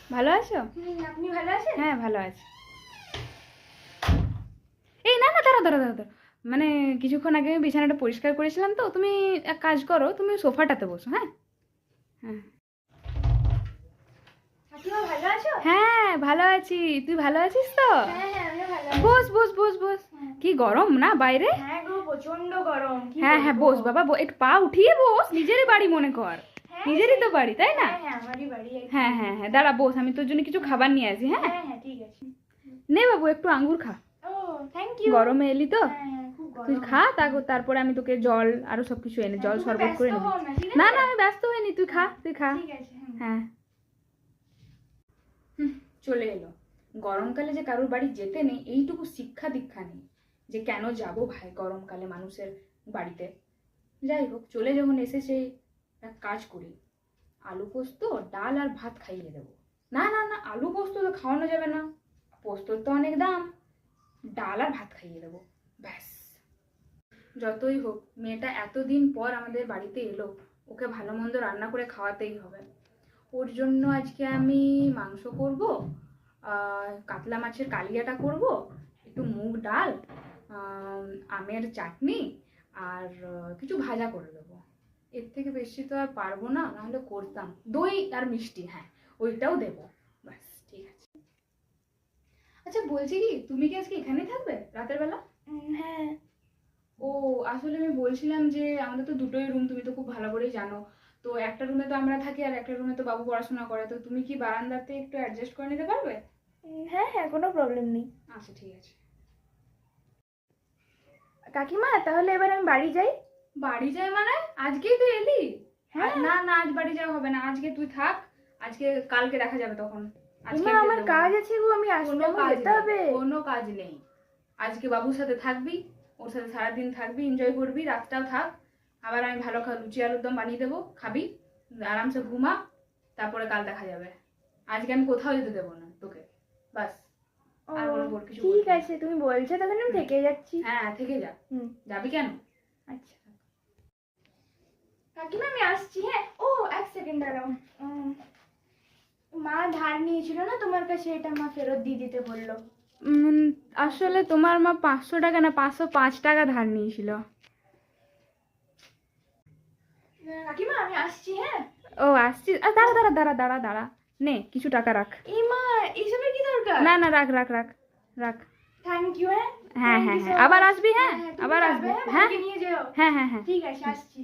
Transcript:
ভালো আছো? আপনি ভালো আছেন? হ্যাঁ ভালো আছি। এই না না, দাঁড়া দাঁড়া দাঁড়া দাঁড়া। মানে কিছুক্ষণ আগে আমি বিছানাটা পরিষ্কার করেছিলাম, তো তুমি এক কাজ করো, তুমি সোফাটাতে বসো। হ্যাঁ হ্যাঁ কাকিমা ভালো আছো? হ্যাঁ ভালো আছি। তুই ভালো আছিস তো? হ্যাঁ হ্যাঁ আমি ভালো আছি। বস বস বস বস। কি গরম না বাইরে? হ্যাঁ গো প্রচন্ড গরম। কি হ্যাঁ হ্যাঁ বলবো? বস বাবা, একটু পা উঠিয়ে বস। নিজেরই বাড়ি মনে কর, হ্যাঁ, নিজেরই তো বাড়ি, তাই না? হ্যাঁ হ্যাঁ আমারই বাড়ি। হ্যাঁ হ্যাঁ হ্যাঁ, দাঁড়া বস, আমি তোর জন্য কিছু খাবার নিয়ে আসি। হ্যাঁ হ্যাঁ হ্যাঁ ঠিক আছে। নে বাবু, একটু আঙ্গুর খা। ও থ্যাংক ইউ। গরমে এলি তো, হ্যাঁ হ্যাঁ খুব তুই গরম। খা। তারপরে আমি তোকে জল আরো সবকিছু এনে, জল তুমি শরবত করে ব্যস্ত নেবো। হও না, ঠিক না আছে? না, আমি ব্যস্ত হইনি, তুই খা তুই খা। ঠিক আছে। হ্যাঁ চলে এলো। গরমকালে যে কারোর বাড়ি যেতে নেই, এইটুকু শিক্ষা দীক্ষা নেই যে কেন যাব ভাই গরমকালে মানুষের বাড়িতে। যাই হোক, চলে যখন এসেছে, এক কাজ করি, আলু পোস্ত, ডাল আর ভাত খাইয়ে দেবো। না না না, আলু পোস্ত তো খাওয়ানো যাবে না, পোস্তর তো অনেক দাম। ডাল আর ভাত খাইয়ে দেবো, ব্যাস। যতই হোক, মেয়েটা এতদিন পর আমাদের বাড়িতে এলো, ওকে ভালো মন্দ রান্না করে খাওয়াতেই হবে। ওর জন্য আজকে আমি মাংস করব, কাতলা মাছের কালিয়াটা করব, একটু মুগ ডাল, আমের চাটনি, আর কিছু ভাজা করে দেবো। এর থেকে বেশি তো আর পারবো না, নাহলে করতাম। দই আর মিষ্টি, হ্যাঁ ওইটাও দেবো, ব্যাস ঠিক আছে। আচ্ছা বলছি কি, তুমি কি আজকে এখানেই থাকবে রাতের বেলা? হ্যাঁ। ও আসলে আমি বলছিলাম যে আমাদের তো দুটোই রুম, তুমি তো খুব ভালো করেই জানো। তো একটা রুমে তো আমরা থাকি, আর একটা রুমে তো বাবু পড়াশোনা করে। তো তুমি কি বারান্দাতে একটু অ্যাডজাস্ট করে নিতে পারবে? হ্যাঁ হ্যাঁ কোনো প্রবলেম নেই। আচ্ছা ঠিক আছে। কাকিমা তাহলে এবার আমি বাড়ি যাই। বাড়ি যাই মানে? আজকেই তো এলি। হ্যাঁ। না না, আজ বাড়ি যাওয়া হবে না, আজকে তুই থাক। আজকে কালকে দেখা যাবে তখন। আজকে মা আর আমার যেতে হবে কাজ না। আছে গো, আমি আসবো, কোনো আমার কাজ যেতে নেই, হবে। কোনো কাজ নেই। আজকে বাবুর সাথে থাকবি, ওর সাথে সারাদিন থাকবি, এনজয় করবি, রাতটাও থাক। আবার আমি ভালো লুচি আলুর দম বানিয়ে দেবো, খাবি, আরামসে ঘুমা। তারপরে কাল দেখা যাবে। আজকে আমি কোথাও যেতে দেবো না তোকে, বাস। আর কোনো কিছু ঠিক বলবি না। আছে তুমি বলছো তখন আমি থেকে যাচ্ছি। হ্যাঁ থেকে যা। যাবি কেন? আচ্ছা কাকিমা আমি আসছি। হ্যাঁ ও এক সেকেন্ড দাঁড়াও। মা ধার নিয়েছিল না তোমার কাছে, এটা মা ফেরত দিয়ে দিতে বললো। আসলে তোমার মা 500 টাকা না 505 টাকা ধার নিয়েছিল। কাকিমা আমি আসছি। হ্যাঁ ও আসছিস? দাঁড়া দাঁড়া দাঁড়া দাঁড়া দাঁড়া, নে কিছু টাকা রাখ। এই মা এইসবের কি দরকার? না না, রাখ রাখ রাখ রাখ। Thank you. হ্যাঁ হ্যাঁ হ্যাঁ হ্যাঁ, আবার আসবি। হ্যাঁ তুমি আবার যাবে, আসবি। হ্যাঁ হ্যাঁ ভাইকে নিয়ে যেও। হ্যাঁ হ্যাঁ হ্যাঁ। ঠিক আছে আসছি।